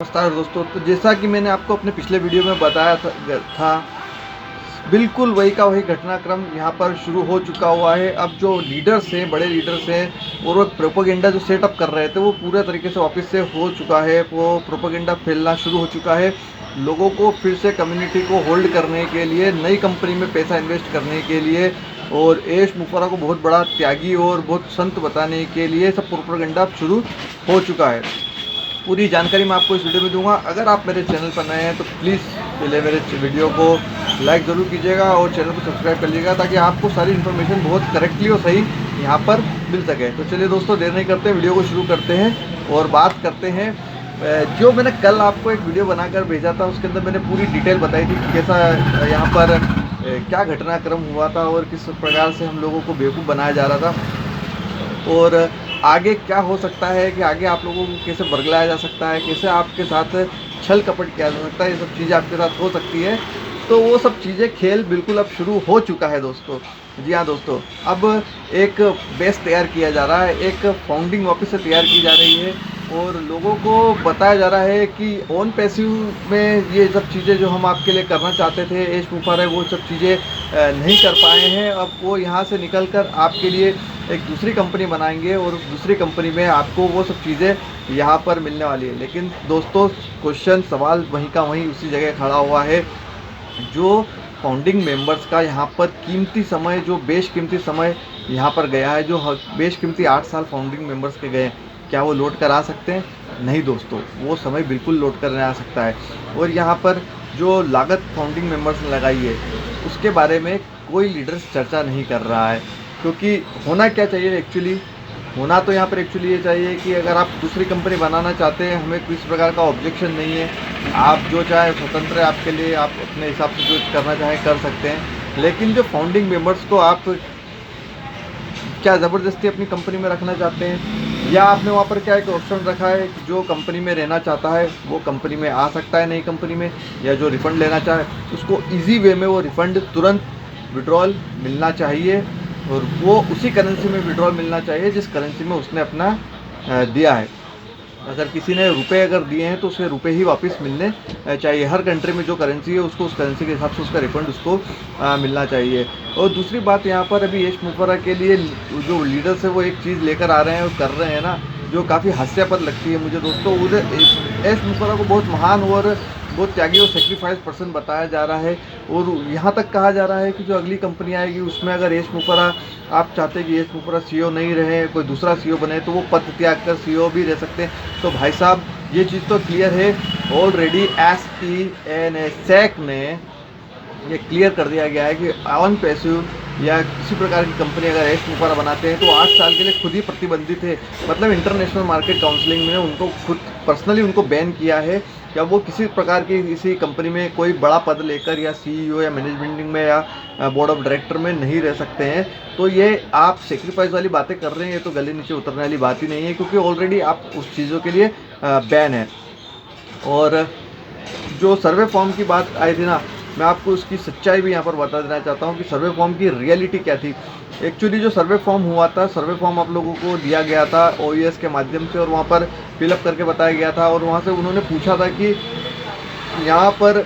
नमस्कार दोस्तों। तो जैसा कि मैंने आपको अपने पिछले वीडियो में बताया था बिल्कुल वही का वही घटनाक्रम यहाँ पर शुरू हो चुका हुआ है। अब जो लीडर्स हैं, बड़े लीडर्स हैं, और वो प्रोपेगेंडा जो सेटअप कर रहे थे वो पूरे तरीके से वापस से हो चुका है। वो प्रोपेगेंडा फैलना शुरू हो चुका है। लोगों को फिर से कम्युनिटी को होल्ड करने के लिए, नई कंपनी में पैसा इन्वेस्ट करने के लिए, और यश मुफर्रा को बहुत बड़ा त्यागी और बहुत संत बताने के लिए सब प्रोपेगेंडा शुरू हो चुका है। पूरी जानकारी मैं आपको इस वीडियो में दूंगा। अगर आप मेरे चैनल पर नए हैं तो प्लीज़ पहले मेरे वीडियो को लाइक ज़रूर कीजिएगा और चैनल को सब्सक्राइब कर लीजिएगा, ताकि आपको सारी इन्फॉर्मेशन बहुत करेक्टली और सही यहाँ पर मिल सके। तो चलिए दोस्तों, देर नहीं करते, वीडियो को शुरू करते हैं और बात करते हैं। जो मैंने कल आपको एक वीडियो बनाकर भेजा था, उसके अंदर मैंने पूरी डिटेल बताई थी कि कैसा यहाँ पर क्या घटनाक्रम हुआ था और किस प्रकार से हम लोगों को बेवकूफ़ बनाया जा रहा था, और आगे क्या हो सकता है कि आगे आप लोगों को कैसे बरगलाया जा सकता है, कैसे आपके साथ छल कपट किया जा सकता है, ये सब चीज़ें आपके साथ हो सकती है। तो वो सब चीज़ें, खेल बिल्कुल अब शुरू हो चुका है दोस्तों। जी हाँ दोस्तों, अब एक बेस तैयार किया जा रहा है, एक फाउंडिंग वापस से तैयार की जा रही है, और लोगों को बताया जा रहा है कि ऑन पैसिव में ये सब चीज़ें जो हम आपके लिए करना चाहते थे, यश मुफर्रा वो सब चीज़ें नहीं कर पाए हैं। अब वो यहाँ से निकल कर आपके लिए एक दूसरी कंपनी बनाएंगे, और उस दूसरी कंपनी में आपको वो सब चीज़ें यहाँ पर मिलने वाली है। लेकिन दोस्तों, क्वेश्चन सवाल वहीं का वहीं उसी जगह खड़ा हुआ है। जो फाउंडिंग मेंबर्स का यहाँ पर कीमती समय, जो बेशकीमती समय यहाँ पर गया है, जो बेशकीमती 8 साल फाउंडिंग मेंबर्स के गए, क्या वो लौट कर आ सकते हैं? नहीं दोस्तों, वो समय बिल्कुल लौट कर नहीं आ सकता है। और यहाँ पर जो लागत फाउंडिंग मेंबर्स ने लगाई है, उसके बारे में कोई लीडर्स चर्चा नहीं कर रहा है। क्योंकि होना क्या चाहिए एक्चुअली, होना तो यहाँ पर एक्चुअली ये चाहिए कि अगर आप दूसरी कंपनी बनाना चाहते हैं, हमें किसी प्रकार का ऑब्जेक्शन नहीं है। आप जो चाहे स्वतंत्र है आपके लिए, आप अपने हिसाब से जो करना चाहें कर सकते हैं। लेकिन जो फाउंडिंग मेंबर्स को आप क्या ज़बरदस्ती अपनी कंपनी में रखना चाहते हैं, या आपने वहाँ पर क्या एक ऑप्शन रखा है कि जो कंपनी में रहना चाहता है वो कंपनी में आ सकता है नई कंपनी में, या जो रिफ़ंड लेना चाहे उसको ईजी वे में वो रिफ़ंड तुरंत विड्रॉल मिलना चाहिए, और वो उसी करेंसी में विड्रॉल मिलना चाहिए जिस करेंसी में उसने अपना दिया है। अगर किसी ने रुपए अगर दिए हैं तो उसे रुपए ही वापस मिलने चाहिए। हर कंट्री में जो करेंसी है उसको उस करेंसी के हिसाब से उसका रिफंड उसको मिलना चाहिए। और दूसरी बात, यहाँ पर अभी यश मुफर्रा के लिए जो लीडर्स है वो एक चीज़ लेकर आ रहे हैं और कर रहे हैं ना, जो काफ़ी हास्यास्पद लगती है मुझे दोस्तों। उधर यश मुफर्रा को बहुत महान और बहुत त्यागी और सेक्रीफाइस पर्सन बताया जा रहा है, और यहाँ तक कहा जा रहा है कि जो अगली कंपनी आएगी उसमें अगर यश मुफर्रा, आप चाहते हैं कि यश मुफर्रा सीईओ नहीं रहे, कोई दूसरा सीईओ बने, तो वो पद त्याग कर सीईओ भी रह सकते हैं। तो भाई साहब, ये चीज़ तो क्लियर है ऑलरेडी। SEC ने ये क्लियर कर दिया गया है कि ऑन पैसिव या किसी प्रकार की कंपनी अगर यश मुफर्रा बनाते हैं तो 8 साल के लिए खुद ही प्रतिबंधित है। मतलब इंटरनेशनल मार्केट काउंसिलिंग ने उनको खुद पर्सनली उनको बैन किया है कि वो किसी प्रकार की किसी कंपनी में कोई बड़ा पद लेकर या सीईओ या मैनेजमेंट में या बोर्ड ऑफ डायरेक्टर में नहीं रह सकते हैं। तो ये आप सेक्रीफाइस वाली बातें कर रहे हैं, ये तो गले नीचे उतरने वाली बात ही नहीं है, क्योंकि ऑलरेडी आप उस चीज़ों के लिए बैन है। और जो सर्वे फॉर्म की बात आई थी ना, मैं आपको उसकी सच्चाई भी यहाँ पर बता देना चाहता हूँ कि सर्वे फॉर्म की रियलिटी क्या थी। एक्चुअली जो सर्वे फॉर्म हुआ था, सर्वे फॉर्म आप लोगों को दिया गया था OES के माध्यम से, और वहाँ पर फिलअप करके बताया गया था, और वहाँ से उन्होंने पूछा था कि यहाँ पर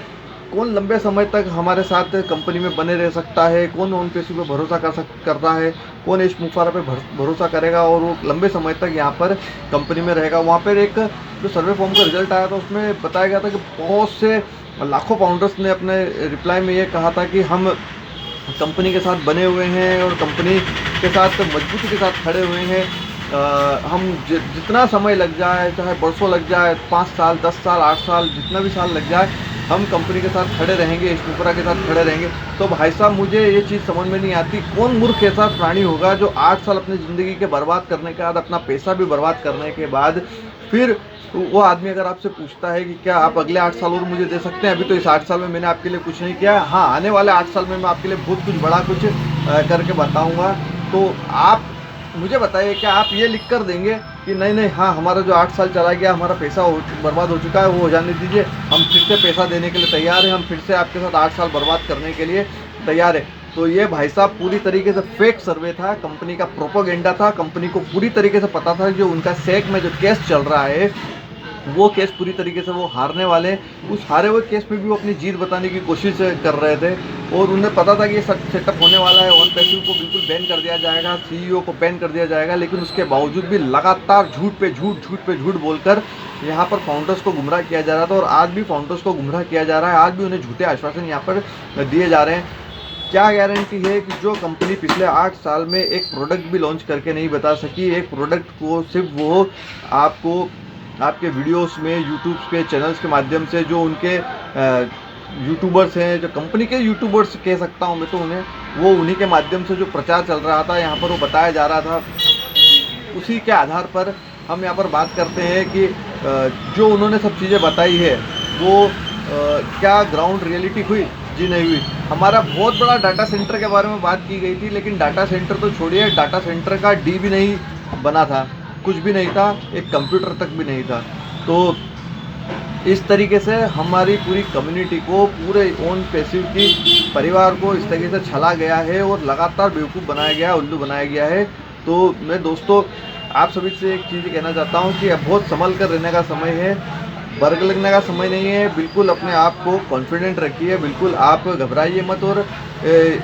कौन लंबे समय तक हमारे साथ कंपनी में बने रह सकता है, कौन ऑन पैसिव पे भरोसा कर रहा है, कौन यश मुफर्रा पे भरोसा करेगा और वो लंबे समय तक यहाँ पर कंपनी में रहेगा। वहाँ पर एक जो सर्वे फॉर्म का रिजल्ट आया था उसमें बताया गया था कि बहुत से लाखों फाउंडर्स ने अपने रिप्लाई में ये कहा था कि हम कंपनी के साथ बने हुए हैं और कंपनी के साथ मजबूती के साथ खड़े हुए हैं। हम जितना समय लग जाए, चाहे बरसों लग जाए, 5 साल, 10 साल, 8 साल, जितना भी साल लग जाए, हम कंपनी के साथ खड़े रहेंगे, यश मुफर्रा के साथ खड़े रहेंगे। तो भाई साहब, मुझे ये चीज़ समझ में नहीं आती, कौन मूर्ख ऐसा प्राणी होगा जो 8 साल अपनी ज़िंदगी के बर्बाद करने के बाद, अपना पैसा भी बर्बाद करने के बाद, फिर वो आदमी अगर आपसे पूछता है कि क्या आप अगले 8 साल और मुझे दे सकते हैं, अभी तो इस 8 साल में मैंने आपके लिए कुछ नहीं किया, हाँ आने वाले 8 साल में मैं आपके लिए बहुत कुछ बड़ा कुछ करके बताऊँगा। तो आप मुझे बताइए, क्या आप ये लिख कर देंगे कि नहीं नहीं, हाँ हमारा जो 8 साल चला गया, हमारा पैसा बर्बाद हो चुका है, वो हो जाने दीजिए, हम फिर से पैसा देने के लिए तैयार हैं, हम फिर से आपके साथ 8 साल बर्बाद करने के लिए तैयार है। तो ये भाई साहब पूरी तरीके से फेक सर्वे था, कंपनी का प्रोपेगेंडा था। कंपनी को पूरी तरीके से पता था जो उनका SEC में जो केस चल रहा है वो केस पूरी तरीके से वो हारने वाले हैं। उस हारे हुए केस में भी वो अपनी जीत बताने की कोशिश कर रहे थे और उन्हें पता था कि ये सब सेटअप होने वाला है, OnePassive को बिल्कुल बैन कर दिया जाएगा, CEO को बैन कर दिया जाएगा, लेकिन उसके बावजूद भी लगातार झूठ पे झूठ बोलकर यहाँ पर फाउंडर्स को गुमराह किया जा रहा था और आज भी फाउंडर्स को गुमराह किया जा रहा है। आज भी उन्हें झूठे आश्वासन यहाँ पर दिए जा रहे हैं। क्या गारंटी है कि जो कंपनी पिछले 8 साल में एक प्रोडक्ट भी लॉन्च करके नहीं बता सकी, एक प्रोडक्ट को सिर्फ वो आपको आपके वीडियोस में यूट्यूब के चैनल्स के माध्यम से, जो उनके यूट्यूबर्स हैं, जो कंपनी के यूट्यूबर्स कह सकता हूँ मैं तो उन्हें, वो उन्हीं के माध्यम से जो प्रचार चल रहा था यहाँ पर वो बताया जा रहा था, उसी के आधार पर हम यहाँ पर बात करते हैं कि जो उन्होंने सब चीज़ें बताई है वो क्या ग्राउंड रियलिटी हुई? जी नहीं हुई। हमारा बहुत बड़ा डाटा सेंटर के बारे में बात की गई थी, लेकिन डाटा सेंटर तो छोड़िए, डाटा सेंटर का डी भी नहीं बना था, कुछ भी नहीं था, एक कंप्यूटर तक भी नहीं था। तो इस तरीके से हमारी पूरी कम्युनिटी को, पूरे OnPassive की परिवार को इस तरीके से छला गया है और लगातार बेवकूफ़ बनाया गया, उल्लू बनाया गया है। तो मैं दोस्तों आप सभी से एक चीज़ कहना चाहता हूँ कि अब बहुत संभल कर रहने का समय है, बर्ग लगने का समय नहीं है। बिल्कुल अपने आप को कॉन्फिडेंट रखिए, बिल्कुल आप घबराइए मत और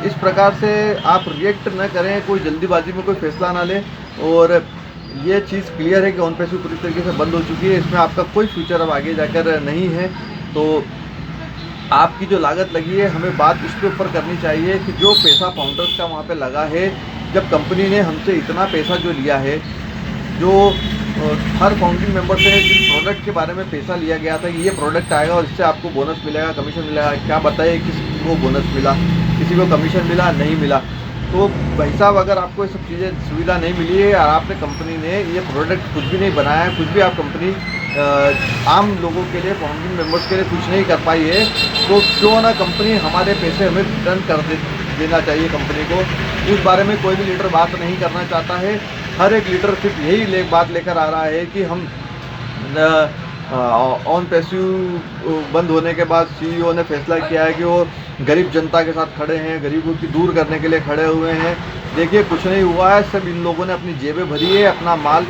इस प्रकार से आप रिएक्ट न करें, कोई जल्दीबाजी में कोई फैसला ना लें। और ये चीज़ क्लियर है कि OnPassive पूरी तरीके से बंद हो चुकी है, इसमें आपका कोई फ्यूचर अब आगे जाकर नहीं है। तो आपकी जो लागत लगी है, हमें बात इसके ऊपर करनी चाहिए कि जो पैसा फाउंडर्स का वहाँ पे लगा है, जब कंपनी ने हमसे इतना पैसा जो लिया है, जो हर फाउंडिंग मेंबर से जिस प्रोडक्ट के बारे में पैसा लिया गया था कि ये प्रोडक्ट आएगा और इससे आपको बोनस मिलेगा, कमीशन मिलेगा, क्या बताइए किसी को बोनस मिला, किसी को कमीशन मिला, नहीं मिला। तो भाई साहब, अगर आपको ये सब चीज़ें सुविधा नहीं मिली है और आपने कंपनी ने ये प्रोडक्ट कुछ भी नहीं बनाया है, कुछ भी आप कंपनी आम लोगों के लिए, फाउंडिंग मेंबर्स के लिए कुछ नहीं कर पाई है, तो क्यों ना कंपनी हमारे पैसे हमें रिटर्न कर देना चाहिए कंपनी को। उस बारे में कोई भी लीडर बात नहीं करना चाहता है। हर एक लीडर सिर्फ यही बात लेकर आ रहा है कि हम OnPassive बंद होने के बाद CEO ने फैसला किया है कि वो गरीब जनता के साथ खड़े हैं, गरीबों की दूर करने के लिए खड़े हुए हैं। देखिए, कुछ नहीं हुआ है, सब इन लोगों ने अपनी जेबें भरी है, अपना माल,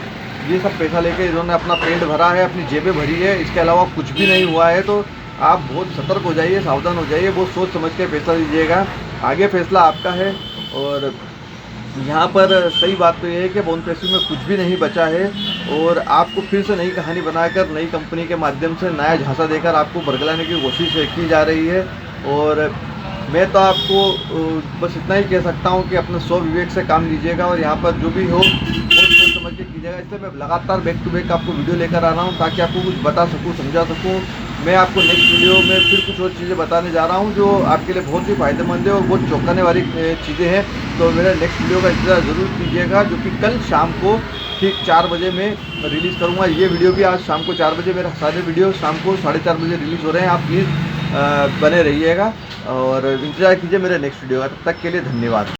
ये सब पैसा लेके इन्होंने अपना पेट भरा है, अपनी जेबें भरी है, इसके अलावा कुछ भी नहीं हुआ है। तो आप बहुत सतर्क हो जाइए, सावधान हो जाइए, बहुत सोच समझ के फैसला लीजिएगा। आगे फैसला आपका है। और यहाँ पर सही बात तो ये है कि OnPassive में कुछ भी नहीं बचा है और आपको फिर से नई कहानी बनाकर, नई कंपनी के माध्यम से नया झांसा देकर आपको बरगलाने की कोशिश की जा रही है। और मैं तो आपको बस इतना ही कह सकता हूँ कि अपने स्व विवेक से काम लीजिएगा और यहाँ पर जो भी हो बहुत सोच समझ के कीजिएगा। इसलिए मैं लगातार बैक टू बैक आपको वीडियो लेकर आ रहा हूँ ताकि आपको कुछ बता सकूँ, समझा सकूँ। मैं आपको नेक्स्ट वीडियो में फिर कुछ और चीज़ें बताने जा रहा हूँ जो आपके लिए बहुत ही फ़ायदेमंद है और बहुत चौंकाने वाली चीज़ें हैं। तो मेरे नेक्स्ट वीडियो का इंतज़ार ज़रूर कीजिएगा, जो कि कल शाम को ठीक 4 बजे मैं रिलीज़ करूँगा। ये वीडियो भी आज शाम को 4 बजे, मेरे सारे वीडियो शाम को 4:30 बजे रिलीज़ हो रहे हैं। आप प्लीज़ बने रहिएगा और इंतज़ार कीजिए मेरे नेक्स्ट वीडियो का। तब तक के लिए धन्यवाद।